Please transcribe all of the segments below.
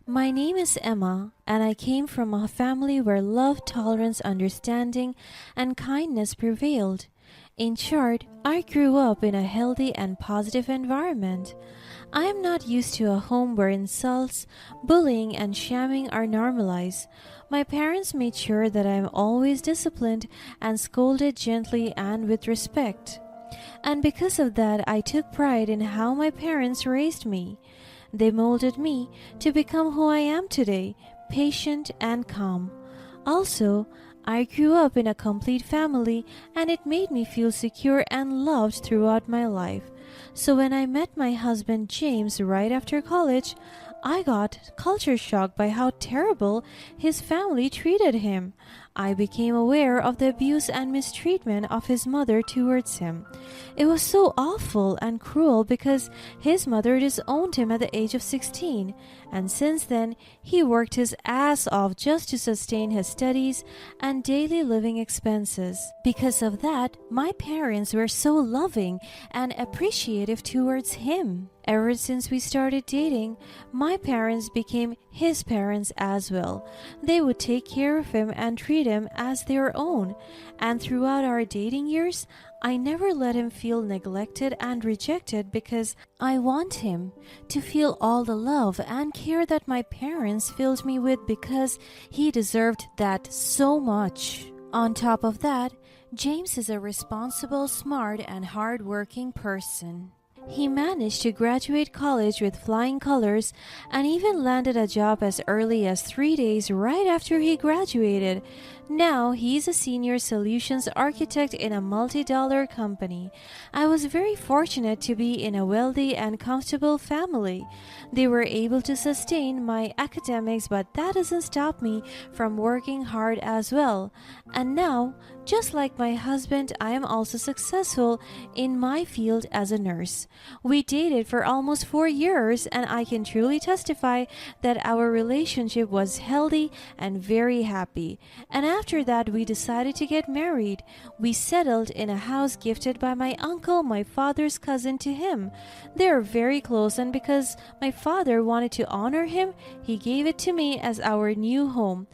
My name is Emma, and I came from a family where love, tolerance, understanding, and kindness prevailed. In short, I grew up in a healthy and positive environment. I am not used to a home where insults, bullying, and shaming are normalized. My parents made sure that I am always disciplined and scolded gently and with respect. And because of that, I took pride in how my parents raised me. They molded me to become who I am today, patient and calm. Also, I grew up in a complete family and it made me feel secure and loved throughout my life. So when I met my husband James right after college, I got culture shock by how terrible his family treated him. I became aware of the abuse and mistreatment of his mother towards him. It was so awful and cruel because his mother disowned him at the age of 16, and since then he worked his ass off just to sustain his studies and daily living expenses. Because of that, my parents were so loving and appreciative towards him. Ever since we started dating, my parents became his parents as well. They would take care of him and treat him as their own. And throughout our dating years, I never let him feel neglected and rejected because I want him to feel all the love and care that my parents filled me with because he deserved that so much. On top of that, James is a responsible, smart, and hardworking person. He managed to graduate college with flying colors and even landed a job as early as 3 days right after he graduated. Now he's a senior solutions architect in a multi-dollar company. I was very fortunate to be in a wealthy and comfortable family. They were able to sustain my academics, but that doesn't stop me from working hard as well. And now, just like my husband, I am also successful in my field as a nurse. We dated for almost 4 years, and I can truly testify that our relationship was healthy and very happy. And after that, we decided to get married. We settled in a house gifted by my uncle, my father's cousin, to him. They are very close, and because my father wanted to honor him, he gave it to me as our new home.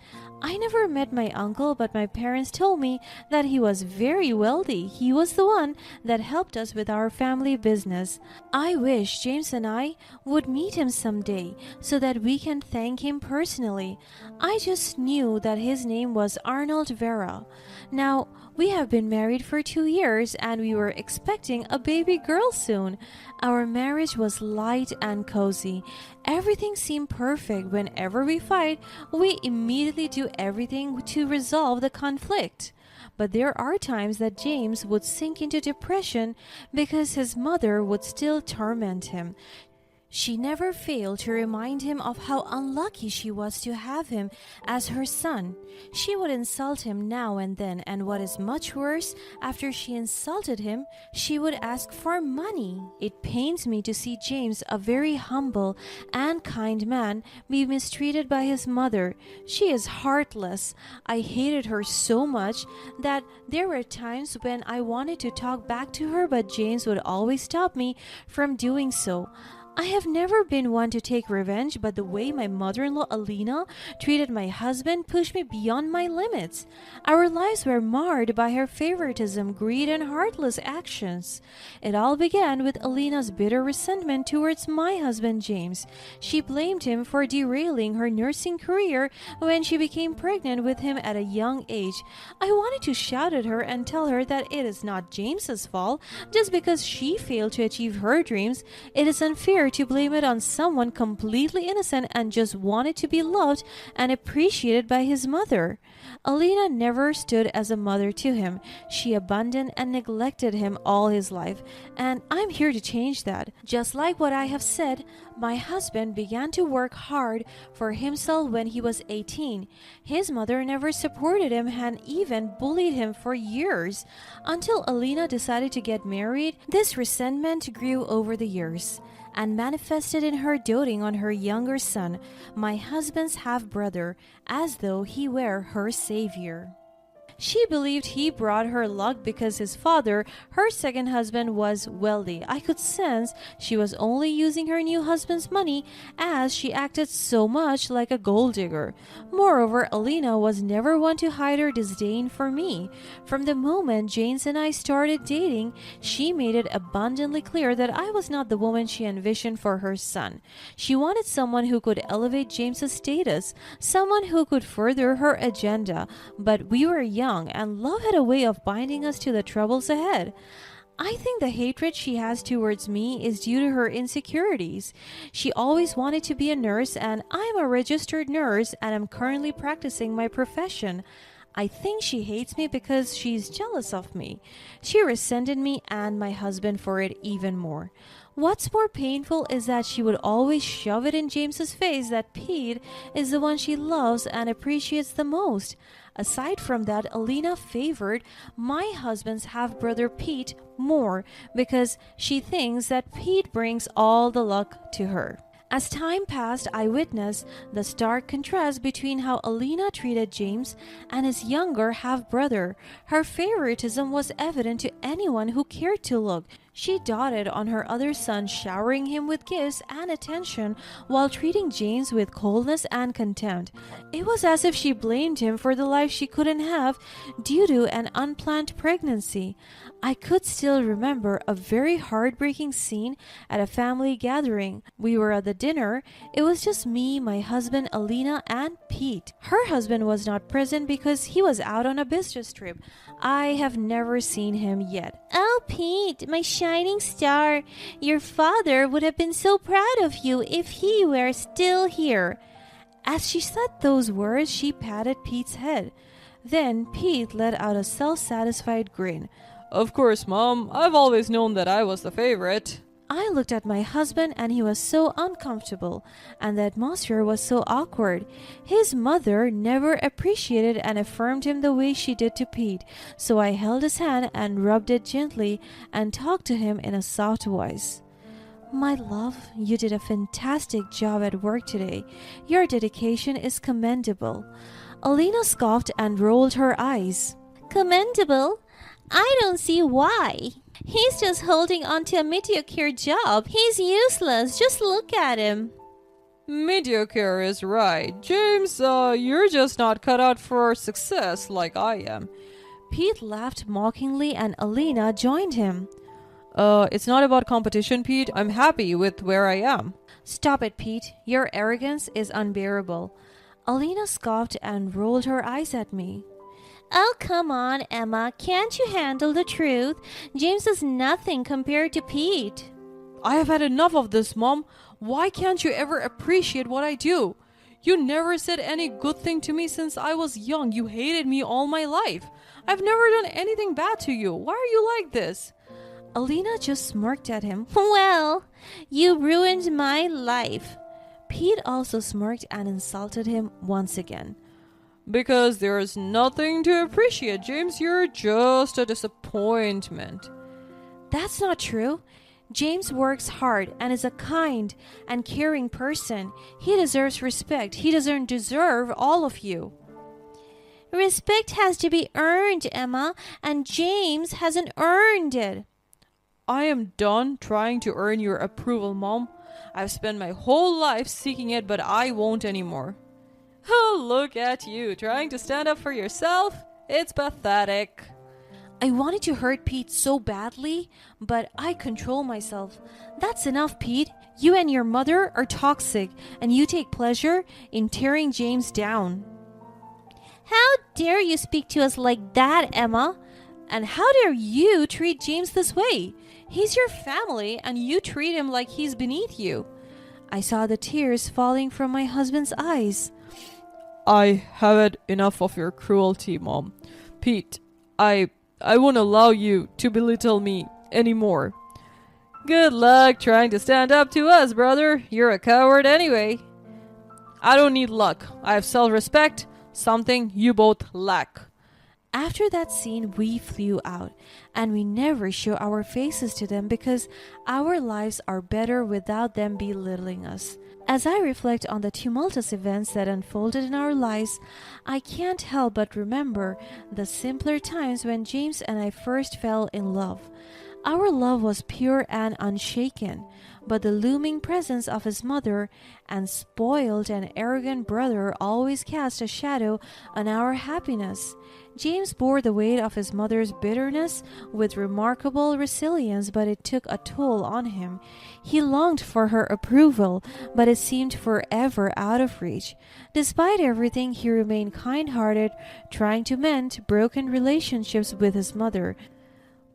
I never met my uncle, but my parents told me that he was very wealthy. He was the one that helped us with our family business. I wish James and I would meet him someday so that we can thank him personally. I just knew that his name was Arnold Vera. Now, we have been married for 2 years and we were expecting a baby girl soon. Our marriage was light and cozy. Everything seemed perfect. Whenever we fight, we immediately do everything to resolve the conflict. But there are times that James would sink into depression because his mother would still torment him. She never failed to remind him of how unlucky she was to have him as her son. She would insult him now and then, and what is much worse, after she insulted him, she would ask for money. It pains me to see James, a very humble and kind man, be mistreated by his mother. She is heartless. I hated her so much that there were times when I wanted to talk back to her, but James would always stop me from doing so. I have never been one to take revenge, but the way my mother-in-law Alina treated my husband pushed me beyond my limits. Our lives were marred by her favoritism, greed, and heartless actions. It all began with Alina's bitter resentment towards my husband James. She blamed him for derailing her nursing career when she became pregnant with him at a young age. I wanted to shout at her and tell her that it is not James's fault just because she failed to achieve her dreams. It is unfair to blame it on someone completely innocent and just wanted to be loved and appreciated by his mother. Alina never stood as a mother to him. She abandoned and neglected him all his life, and I'm here to change that. Just like what I have said, my husband began to work hard for himself when he was 18. His mother never supported him and even bullied him for years. Until Alina decided to get married, this resentment grew over the years and manifested in her doting on her younger son, my husband's half-brother, as though he were her savior. She believed he brought her luck because his father, her second husband, was wealthy. I could sense she was only using her new husband's money as she acted so much like a gold digger. Moreover, Alina was never one to hide her disdain for me. From the moment James and I started dating, she made it abundantly clear that I was not the woman she envisioned for her son. She wanted someone who could elevate James's status, someone who could further her agenda, but we were young and love had a way of binding us to the troubles ahead. I think the hatred she has towards me is due to her insecurities. She always wanted to be a nurse, and I'm a registered nurse and am currently practicing my profession. I think she hates me because she's jealous of me. She resented me and my husband for it even more. What's more painful is that she would always shove it in James's face that Pete is the one she loves and appreciates the most. Aside from that, Alina favored my husband's half-brother Pete more because she thinks that Pete brings all the luck to her. As time passed, I witnessed the stark contrast between how Alina treated James and his younger half-brother. Her favoritism was evident to anyone who cared to look. She doted on her other son, showering him with gifts and attention while treating James with coldness and contempt. It was as if she blamed him for the life she couldn't have due to an unplanned pregnancy. I could still remember a very heartbreaking scene at a family gathering. We were at the dinner. It was just me, my husband, Alina, and Pete. Her husband was not present because he was out on a business trip. I have never seen him yet. "Oh, Pete, my shining star, your father would have been so proud of you if he were still here." As she said those words, she patted Pete's head. Then Pete let out a self-satisfied grin. "Of course, Mom. I've always known that I was the favorite." I looked at my husband and he was so uncomfortable, and the atmosphere was so awkward. His mother never appreciated and affirmed him the way she did to Pete, so I held his hand and rubbed it gently and talked to him in a soft voice. "My love, you did a fantastic job at work today. Your dedication is commendable." Alina scoffed and rolled her eyes. "Commendable? I don't see why. He's just holding on to a mediocre job. He's useless. Just look at him." "Mediocre is right. James, you're just not cut out for success like I am." Pete laughed mockingly and Alina joined him. It's not about competition, Pete. I'm happy with where I am." "Stop it, Pete. Your arrogance is unbearable." Alina scoffed and rolled her eyes at me. "Oh, come on, Emma. Can't you handle the truth? James is nothing compared to Pete." "I have had enough of this, Mom. Why can't you ever appreciate what I do? You never said any good thing to me since I was young. You hated me all my life. I've never done anything bad to you. Why are you like this?" Alina just smirked at him. "Well, you ruined my life." Pete also smirked and insulted him once again. "Because there's nothing to appreciate, James. You're just a disappointment." "That's not true. James works hard and is a kind and caring person. He deserves respect. He doesn't deserve all of you." "Respect has to be earned, Emma, and James hasn't earned it." "I am done trying to earn your approval, Mom. I've spent my whole life seeking it, but I won't anymore." "Oh, look at you, trying to stand up for yourself? It's pathetic." I wanted to hurt Pete so badly, but I control myself. "That's enough, Pete. You and your mother are toxic, and you take pleasure in tearing James down." "How dare you speak to us like that, Emma? And how dare you treat James this way? He's your family, and you treat him like he's beneath you." I saw the tears falling from my husband's eyes. "I have had enough of your cruelty, Mom. Pete, I won't allow you to belittle me anymore." "Good luck trying to stand up to us, brother. You're a coward anyway." "I don't need luck. I have self-respect, something you both lack." After that scene, we flew out, and we never show our faces to them because our lives are better without them belittling us. As I reflect on the tumultuous events that unfolded in our lives, I can't help but remember the simpler times when James and I first fell in love. Our love was pure and unshaken, but the looming presence of his mother and spoiled and arrogant brother always cast a shadow on our happiness. James bore the weight of his mother's bitterness with remarkable resilience, but it took a toll on him. He longed for her approval, but it seemed forever out of reach. Despite everything, he remained kind-hearted, trying to mend broken relationships with his mother.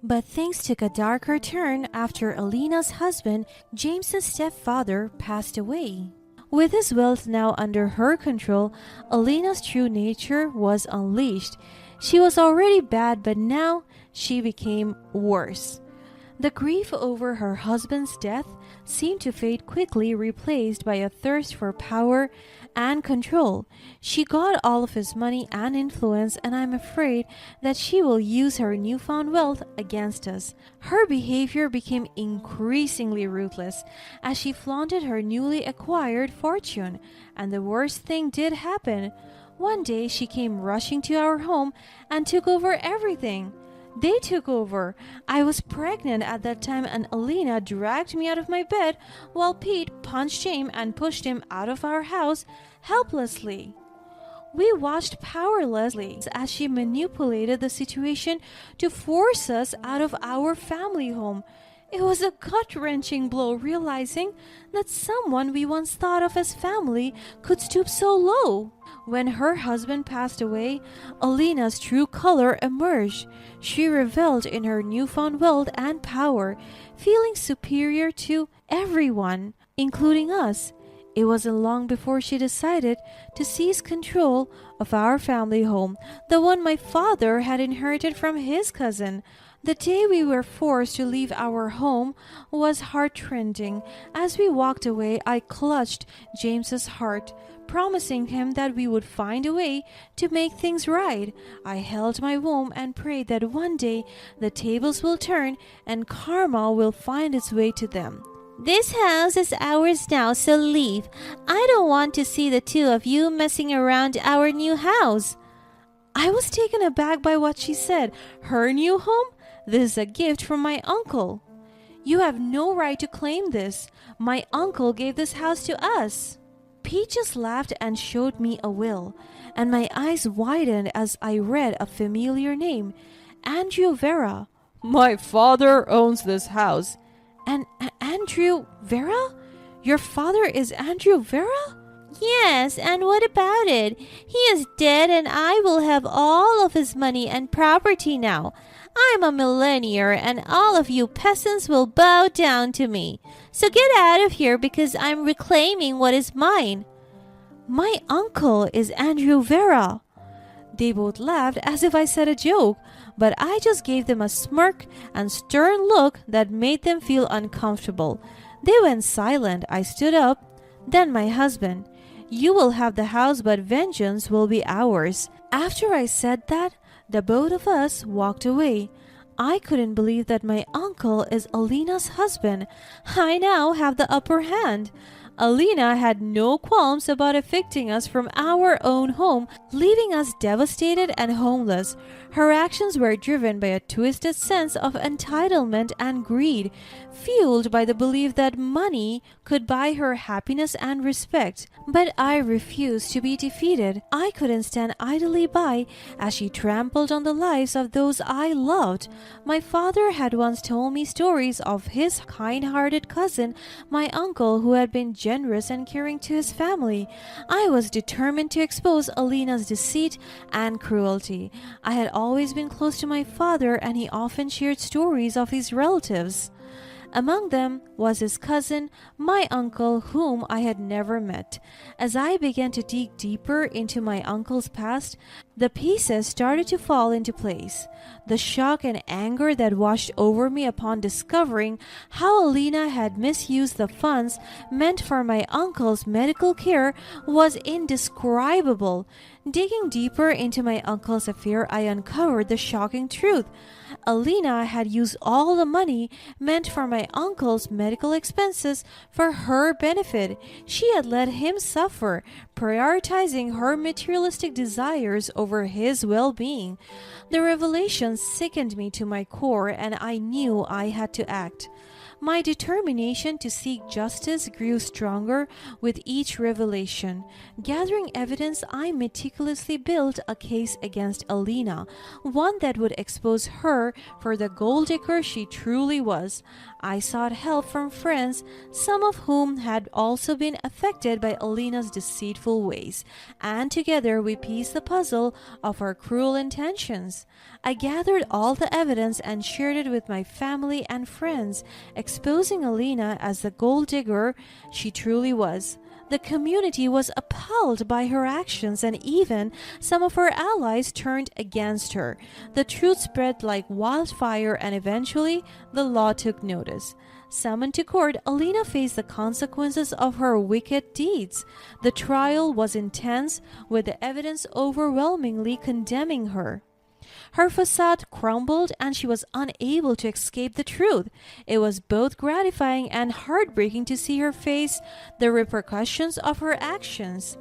But things took a darker turn after Alina's husband, James's stepfather, passed away. With his wealth now under her control, Alina's true nature was unleashed. She was already bad, but now she became worse. The grief over her husband's death seemed to fade quickly, replaced by a thirst for power and control. She got all of his money and influence, and I'm afraid that she will use her newfound wealth against us. Her behavior became increasingly ruthless as she flaunted her newly acquired fortune, and the worst thing did happen. One day she came rushing to our home and took over everything. They took over. I was pregnant at that time, and Alina dragged me out of my bed while Pete punched James and pushed him out of our house helplessly. We watched powerlessly as she manipulated the situation to force us out of our family home. It was a gut-wrenching blow, realizing that someone we once thought of as family could stoop so low. When her husband passed away, Alina's true color emerged. She reveled in her newfound wealth and power, feeling superior to everyone, including us. It wasn't long before she decided to seize control of our family home, the one my father had inherited from his cousin. The day we were forced to leave our home was heart-rending. As we walked away, I clutched James's heart, promising him that we would find a way to make things right. I held my womb and prayed that one day the tables will turn and karma will find its way to them. This house is ours now, so leave. I don't want to see the two of you messing around our new house. I was taken aback by what she said. Her new home? This is a gift from my uncle. You have no right to claim this. My uncle gave this house to us. Pete just laughed and showed me a will, and my eyes widened as I read a familiar name, Andrew Vera. My father owns this house. And Andrew Vera? Your father is Andrew Vera? Yes, and what about it? He is dead, and I will have all of his money and property now. I'm a millionaire, and all of you peasants will bow down to me. So get out of here, because I'm reclaiming what is mine. My uncle is Andrew Vera. They both laughed as if I said a joke, but I just gave them a smirk and stern look that made them feel uncomfortable. They went silent. I stood up. Then my husband. You will have the house, but vengeance will be ours. After I said that, the both of us walked away. I couldn't believe that my uncle is Alina's husband. I now have the upper hand. Alina had no qualms about evicting us from our own home, leaving us devastated and homeless. Her actions were driven by a twisted sense of entitlement and greed, fueled by the belief that money could buy her happiness and respect. But I refused to be defeated. I couldn't stand idly by as she trampled on the lives of those I loved. My father had once told me stories of his kind-hearted cousin, my uncle, who had been generous and caring to his family. I was determined to expose Alina's deceit and cruelty. I had always been close to my father, and he often shared stories of his relatives. Among them was his cousin, my uncle, whom I had never met. As I began to dig deeper into my uncle's past, The pieces started to fall into place. The shock and anger that washed over me upon discovering how Alina had misused the funds meant for my uncle's medical care was indescribable. Digging deeper into my uncle's affair, I uncovered the shocking truth. Alina had used all the money meant for my uncle's medical expenses for her benefit. She had let him suffer, prioritizing her materialistic desires over his well-being. The revelation sickened me to my core, and I knew I had to act. My determination to seek justice grew stronger with each revelation. Gathering evidence, I meticulously built a case against Alina, one that would expose her for the gold digger she truly was. I sought help from friends, some of whom had also been affected by Alina's deceitful ways, and together we pieced the puzzle of her cruel intentions. I gathered all the evidence and shared it with my family and friends, exposing Alina as the gold digger she truly was. The community was appalled by her actions, and even some of her allies turned against her. The truth spread like wildfire, and eventually the law took notice. Summoned to court, Alina faced the consequences of her wicked deeds. The trial was intense, with the evidence overwhelmingly condemning her. Her facade crumbled, and she was unable to escape the truth. It was both gratifying and heartbreaking to see her face the repercussions of her actions.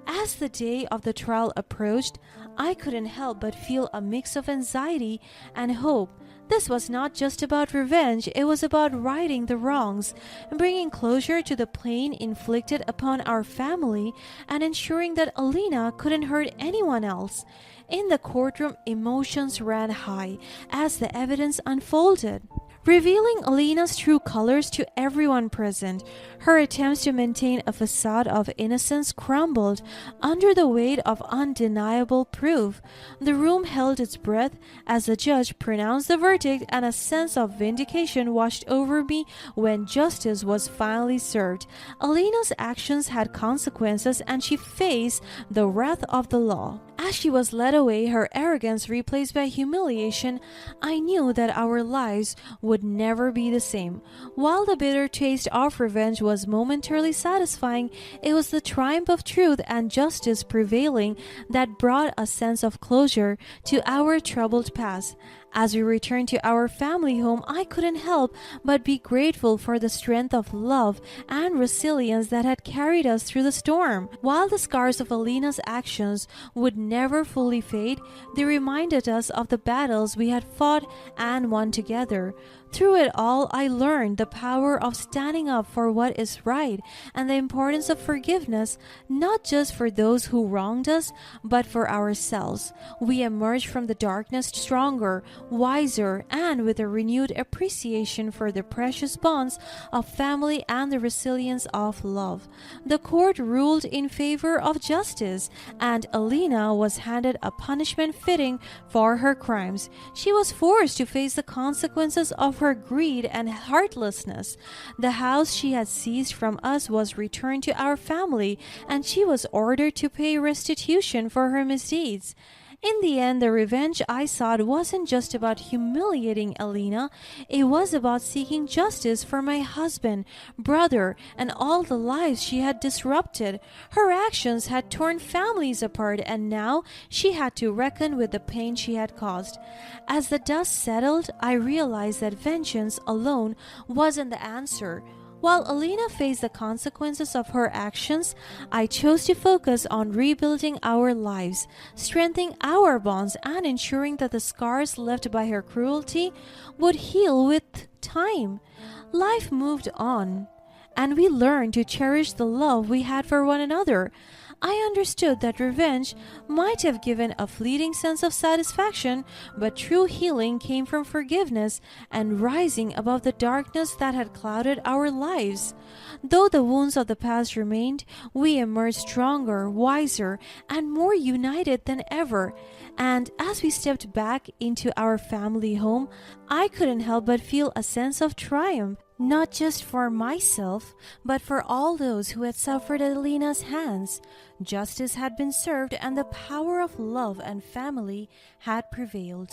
As the day of the trial approached, I couldn't help but feel a mix of anxiety and hope. This was not just about revenge, it was about righting the wrongs, bringing closure to the pain inflicted upon our family, and ensuring that Alina couldn't hurt anyone else. In the courtroom, emotions ran high as the evidence unfolded, revealing Alina's true colors to everyone present. Her attempts to maintain a facade of innocence crumbled under the weight of undeniable proof. The room held its breath as the judge pronounced the verdict, and a sense of vindication washed over me when justice was finally served. Alina's actions had consequences, and she faced the wrath of the law. As she was led away, her arrogance replaced by humiliation, I knew that our lives would never be the same. While the bitter taste of revenge was momentarily satisfying, it was the triumph of truth and justice prevailing that brought a sense of closure to our troubled past. As we returned to our family home, I couldn't help but be grateful for the strength of love and resilience that had carried us through the storm. While the scars of Alina's actions would never fully fade, they reminded us of the battles we had fought and won together. Through it all, I learned the power of standing up for what is right and the importance of forgiveness, not just for those who wronged us, but for ourselves. We emerged from the darkness stronger, wiser, and with a renewed appreciation for the precious bonds of family and the resilience of love. The court ruled in favor of justice, and Alina was handed a punishment fitting for her crimes. She was forced to face the consequences of her greed and heartlessness. The house she had seized from us was returned to our family, and she was ordered to pay restitution for her misdeeds. In the end, the revenge I sought wasn't just about humiliating Alina, it was about seeking justice for my husband, brother, and all the lives she had disrupted. Her actions had torn families apart, and now she had to reckon with the pain she had caused. As the dust settled, I realized that vengeance alone wasn't the answer. While Alina faced the consequences of her actions, I chose to focus on rebuilding our lives, strengthening our bonds, and ensuring that the scars left by her cruelty would heal with time. Life moved on, and we learned to cherish the love we had for one another. I understood that revenge might have given a fleeting sense of satisfaction, but true healing came from forgiveness and rising above the darkness that had clouded our lives. Though the wounds of the past remained, we emerged stronger, wiser, and more united than ever. And as we stepped back into our family home, I couldn't help but feel a sense of triumph. not just for myself, but for all those who had suffered at Lena's hands. Justice had been served, and the power of love and family had prevailed.